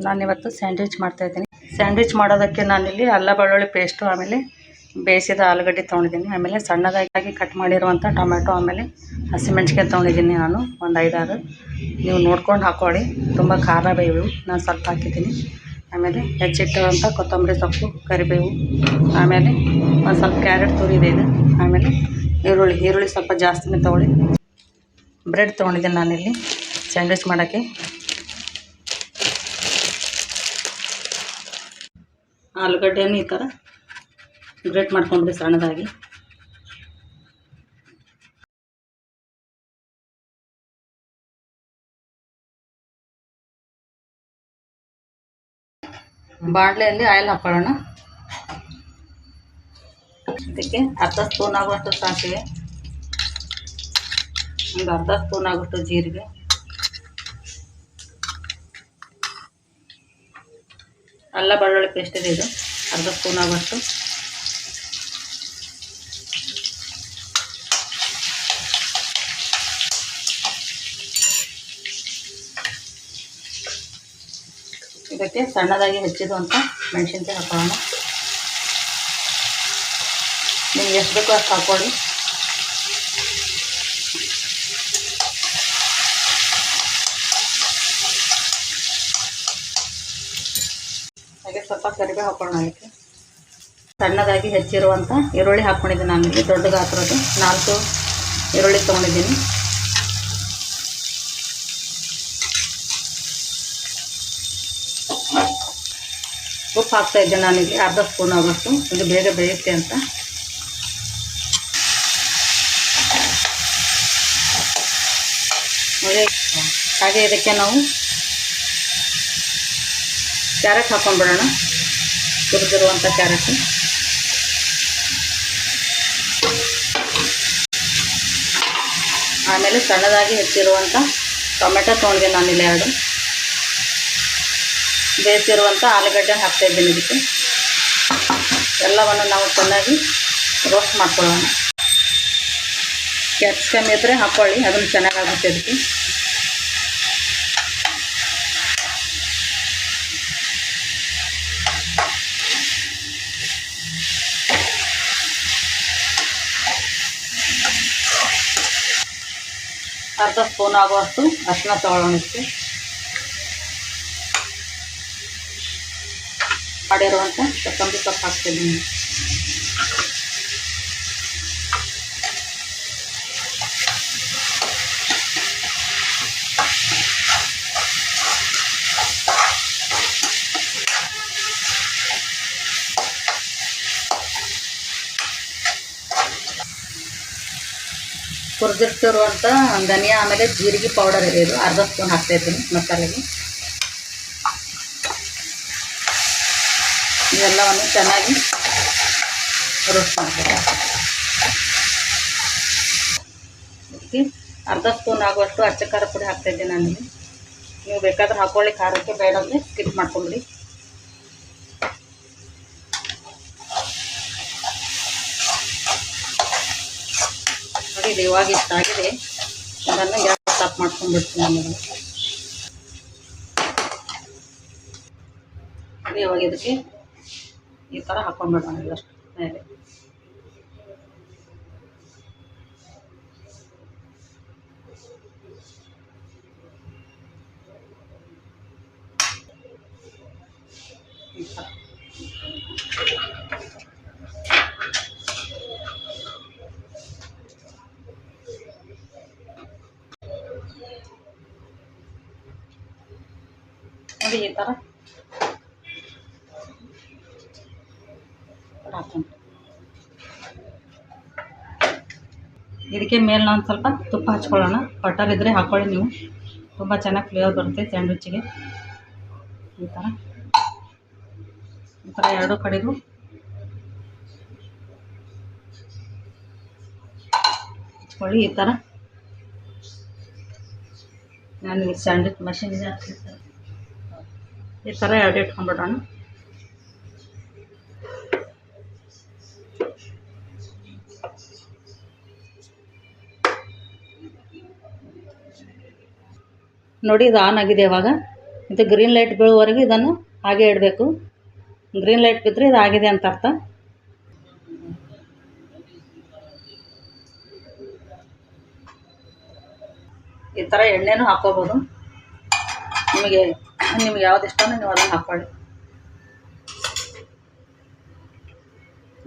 ನಾನಿವತ್ತು ಸ್ಯಾಂಡ್ವಿಚ್ ಮಾಡ್ತಾಯಿದ್ದೀನಿ. ಸ್ಯಾಂಡ್ವಿಚ್ ಮಾಡೋದಕ್ಕೆ ನಾನಿಲ್ಲಿ ಅಲ್ಲ ಬೆಳ್ಳುಳ್ಳಿ ಪೇಸ್ಟು, ಆಮೇಲೆ ಬೇಯಿಸಿದ ಆಲೂಗಡ್ಡೆ ತೊಗೊಂಡಿದ್ದೀನಿ, ಆಮೇಲೆ ಸಣ್ಣದಾಗಿ ಕಟ್ ಮಾಡಿರುವಂಥ ಟೊಮೆಟೊ, ಆಮೇಲೆ ಹಸಿಮೆಣ್ಸಿಕಾಯಿ ತೊಗೊಂಡಿದ್ದೀನಿ. ನಾನು ಒಂದು 5-6 ನೀವು ನೋಡ್ಕೊಂಡು ಹಾಕ್ಕೊಳ್ಳಿ. ತುಂಬ ಖಾರ ಬೇವು ನಾನು ಸ್ವಲ್ಪ ಹಾಕಿದ್ದೀನಿ. ಆಮೇಲೆ ಹೆಚ್ಚಿಟ್ಟಿರುವಂಥ ಕೊತ್ತಂಬರಿ ಸೊಪ್ಪು, ಕರಿಬೇವು, ಆಮೇಲೆ ಒಂದು ಸ್ವಲ್ಪ ಕ್ಯಾರೆಟ್ ತುರಿದೆ ಇದೆ. ಆಮೇಲೆ ಈರುಳ್ಳಿ ಸ್ವಲ್ಪ ಜಾಸ್ತಿನೇ ತೊಗೊಳ್ಳಿ. ಬ್ರೆಡ್ ತೊಗೊಂಡಿದ್ದೀನಿ ನಾನಿಲ್ಲಿ ಸ್ಯಾಂಡ್ವಿಚ್ ಮಾಡೋಕ್ಕೆ. ಆಲೂಗಡ್ಡೆಯನ್ನು ಈ ಥರ ಗ್ರೇಟ್ ಮಾಡ್ಕೊಂಡ್ಬಿಡಿ ಸಣ್ಣದಾಗಿ. ಬಾಣಲೆಯಲ್ಲಿ ಆಯಿಲ್ ಹಾಕೊಳ್ಳೋಣ. ಇದಕ್ಕೆ ಅರ್ಧ ಸ್ಪೂನ್ ಆಗುವಷ್ಟು ಸಾಸಿವೆ, ಒಂದು ಅರ್ಧ ಸ್ಪೂನ್ ಆಗುವಷ್ಟು ಜೀರಿಗೆ, ಅಲ್ಲ ಬೆಳ್ಳುಳ್ಳಿ ಪೇಸ್ಟ್ ಇದೆ, ಇದು ಅರ್ಧ ಸ್ಪೂನ್ ಆಗುವಷ್ಟು, ಇದಕ್ಕೆ ಸಣ್ಣದಾಗಿ ಹೆಚ್ಚಿರುವಂಥ ಮೆಣಸಿನ್ಕಾಯಿ ಹಾಕೊಳ್ಳೋಣ. ನಿಮ್ಗೆ ಎಷ್ಟು ಬೇಕೋ ಅಷ್ಟು ಹಾಕ್ಕೊಳ್ಳಿ. ಹಾಗೆ ಸ್ವಲ್ಪ ಕರಿಬೇವು ಹಾಕೊಳ್ಳೋಣ. ಅದಕ್ಕೆ ಸಣ್ಣದಾಗಿ ಹೆಚ್ಚಿರುವಂಥ ಈರುಳ್ಳಿ ಹಾಕ್ಕೊಂಡಿದ್ದೀನಿ. ನಾನಿಲ್ಲಿ ದೊಡ್ಡ ಗಾತ್ರದ 4 ಈರುಳ್ಳಿ ತೊಗೊಂಡಿದ್ದೀನಿ. ಉಪ್ಪು ಹಾಕ್ತಾಯಿದ್ದೆ ನಾನಿಲ್ಲಿ ಅರ್ಧ ಸ್ಪೂನ್ ಆಗೋಷ್ಟು, ಇದು ಬೇಗ ಬೇಯುತ್ತೆ ಅಂತ. ಹಾಗೆ ಇದಕ್ಕೆ ನಾವು ಕ್ಯಾರೆಟ್ ಹಾಕ್ಕೊಂಡ್ಬಿಡೋಣ, ತುರಿದಿರುವಂಥ ಕ್ಯಾರೆಟ್. ಆಮೇಲೆ ಸಣ್ಣದಾಗಿ ಹೆಚ್ಚಿರುವಂಥ ಟೊಮೆಟೊ ತೊಗೊಂಡಿದ್ದೆ ನಾನಿಲ್ಲಿ 2. ಬೇಯಿಸಿರುವಂಥ ಆಲೂಗಡ್ಡೆ ಹಾಕ್ತಾಯಿದ್ದೀನಿ. ಇದಕ್ಕೆ ಎಲ್ಲವನ್ನು ನಾವು ಚೆನ್ನಾಗಿ ರೋಸ್ಟ್ ಮಾಡ್ಕೊಳ್ಳೋಣ. ಕ್ಯಾಪ್ಸಿಕಮ್ ಇದ್ದರೆ ಹಾಕ್ಕೊಳ್ಳಿ, ಅದನ್ನು ಚೆನ್ನಾಗಾಗುತ್ತೆ ಅದಕ್ಕೆ. ಅರ್ಧ ಸ್ಪೂನ್ ಆಗುವಷ್ಟು ಅರಿಶಿನ ತೊಗೊಳ್ಳೋಣ. ಇದಕ್ಕೆ ಮಾಡಿರುವಂಥ ಕೊತ್ತಂಬರಿ ಸೊಪ್ಪು ಹಾಕ್ತಿದ್ದೀನಿ. ಹುರಿದಿಟ್ಟಿರುವಂಥ ಧನಿಯಾ ಆಮೇಲೆ ಜೀರಿಗೆ ಪೌಡರ್ ಇದೆ, ಇದು ಅರ್ಧ ಸ್ಪೂನ್ ಹಾಕ್ತಾಯಿದ್ದೀನಿ ಮಸಾಲೆಗೆ. ಇವೆಲ್ಲವನ್ನು ಚೆನ್ನಾಗಿ ರೋಸ್ಟ್ ಮಾಡ್ತಾರೆ. ಇದಕ್ಕೆ ಅರ್ಧ ಸ್ಪೂನ್ ಆಗುವಷ್ಟು ಅಚ್ಚ ಖಾರ ಪುಡಿ ಹಾಕ್ತಾಯಿದ್ದೆ ನಾನಿಲ್ಲಿ. ನೀವು ಬೇಕಾದ್ರೆ ಹಾಕ್ಕೊಳ್ಳಿ, ಖಾರಕ್ಕೆ ಬೇಡ ಅಂದರೆ ಸ್ಕಿಪ್ ಮಾಡ್ಕೊಂಬಿಡಿ. ನೋಡಿ, ಇದು ಇವಾಗ ಇಷ್ಟಾಗಿದೆ. ಅದನ್ನು ಗ್ಯಾಸ್ ಸ್ಟಾಪ್ ಮಾಡ್ಕೊಂಡ್ಬಿಡ್ತೀನಿ ನಾನು. ಇವಾಗ ಇದಕ್ಕೆ ಈ ಥರ ಹಾಕ್ಕೊಂಡ್ಬಿಡೋಣ ಇದಷ್ಟು ಮೇಲೆ. ಈ ಥರ ನೋಡಿ, ಈ ಥರ ಹಾಕೊಂಡು ಇದಕ್ಕೆ ಮೇಲೆ ಒಂದು ಸ್ವಲ್ಪ ತುಪ್ಪ ಹಚ್ಕೊಳ್ಳೋಣ. ಬಟರ್ ಇದ್ದರೆ ಹಾಕ್ಕೊಳ್ಳಿ ನೀವು, ತುಂಬ ಚೆನ್ನಾಗಿ ಫ್ಲೇವರ್ ಬರುತ್ತೆ ಸ್ಯಾಂಡ್ವಿಚ್ಚಿಗೆ. ಈ ಥರ ಎರಡು ಕಡೆಗೂ ಹಚ್ಕೊಳ್ಳಿ. ಈ ಥರ ನಾನು ಸ್ಯಾಂಡ್ವಿಚ್ ಮಷೀನ್ ಇದೆ, ಈ ಥರ ಎರಡು ಇಟ್ಕೊಂಡ್ಬಿಡೋಣ. ನೋಡಿ, ಇದು ಆನ್ ಆಗಿದೆ. ಇವಾಗ ಇದು ಗ್ರೀನ್ ಲೈಟ್ ಬೀಳುವವರೆಗೂ ಇದನ್ನು ಹಾಗೆ ಇಡಬೇಕು. ಗ್ರೀನ್ ಲೈಟ್ ಬಿದ್ದರೆ ಇದು ಆಗಿದೆ ಅಂತ ಅರ್ಥ. ಈ ಥರ ಎಣ್ಣೆನೂ ಹಾಕ್ಕೋಬೋದು. ನಿಮಗೆ ಯಾವ್ದು ಇಷ್ಟನೋ ನೀವು ಅದನ್ನು ಹಾಕ್ಕೊಳ್ಳಿ.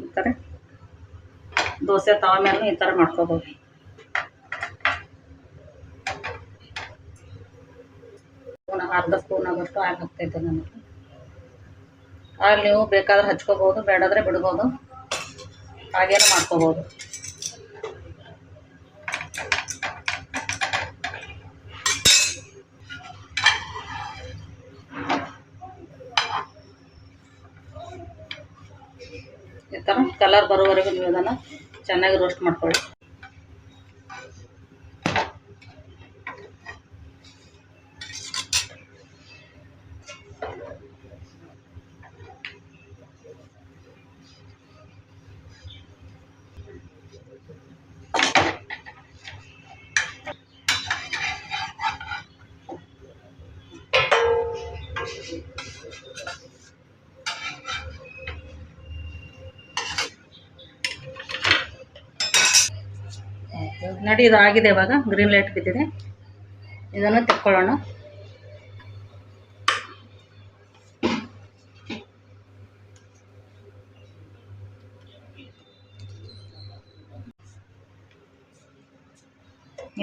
ಈ ಥರ ದೋಸೆ ತವ ಮೇಲೂ ಈ ಥರ ಮಾಡ್ಕೋಬೋದು. ಅರ್ಧ ಸ್ಪೂನ್ ಆಗೋಷ್ಟು ಆಯಿಲ್ ಹಾಕ್ತೈತೆ ನನಗೆ. ಆಯಿಲ್ ನೀವು ಬೇಕಾದ್ರೆ ಹಚ್ಕೋಬೋದು, ಬೇಡಾದರೆ ಬಿಡ್ಬೋದು, ಹಾಗೇನೂ ಮಾಡ್ಕೋಬೋದು. ಈ ಥರ ಕಲರ್ ಬರೋವರೆಗೂ ನೀವು ಅದನ್ನು ಚೆನ್ನಾಗಿ ರೋಸ್ಟ್ ಮಾಡ್ಕೊಳ್ಳಿ. ನೋಡಿ, ಇದು ಆಗಿದೆ. ಇವಾಗ ಗ್ರೀನ್ ಲೈಟ್ ಬಿದ್ದಿದೆ. ಇದನ್ನು ತೆಕ್ಕೊಳ್ಳೋಣ.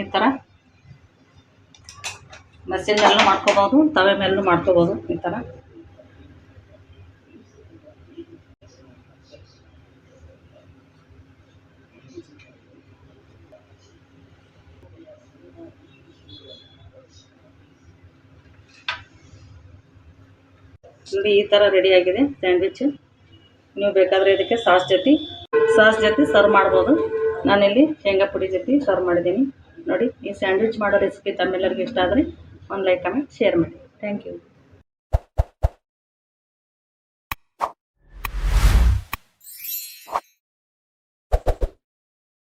ಈ ಥರ ಮಸಿನ ಮೇಲೂ ಮಾಡ್ಕೋಬೋದು, ತವೆ ಮೇಲೂ ಮಾಡ್ಕೋಬೋದು. ಈ ಥರ ನೋಡಿ, ಈ ಥರ ರೆಡಿಯಾಗಿದೆ ಸ್ಯಾಂಡ್ವಿಚ್. ನೀವು ಬೇಕಾದರೆ ಇದಕ್ಕೆ ಸಾಸ್ ಜೊತೆ ಸರ್ವ್ ಮಾಡ್ಬೋದು. ನಾನಿಲ್ಲಿ ಶೇಂಗಾ ಪುಡಿ ಜೊತೆ ಸರ್ವ್ ಮಾಡಿದ್ದೀನಿ. ನೋಡಿ, ಈ ಸ್ಯಾಂಡ್ವಿಚ್ ಮಾಡೋ ರೆಸಿಪಿ ತಮ್ಮೆಲ್ಲರಿಗೂ ಇಷ್ಟ ಆದರೆ ಒಂದು ಲೈಕ್, ಕಮೆಂಟ್, ಶೇರ್ ಮಾಡಿ. Thank you.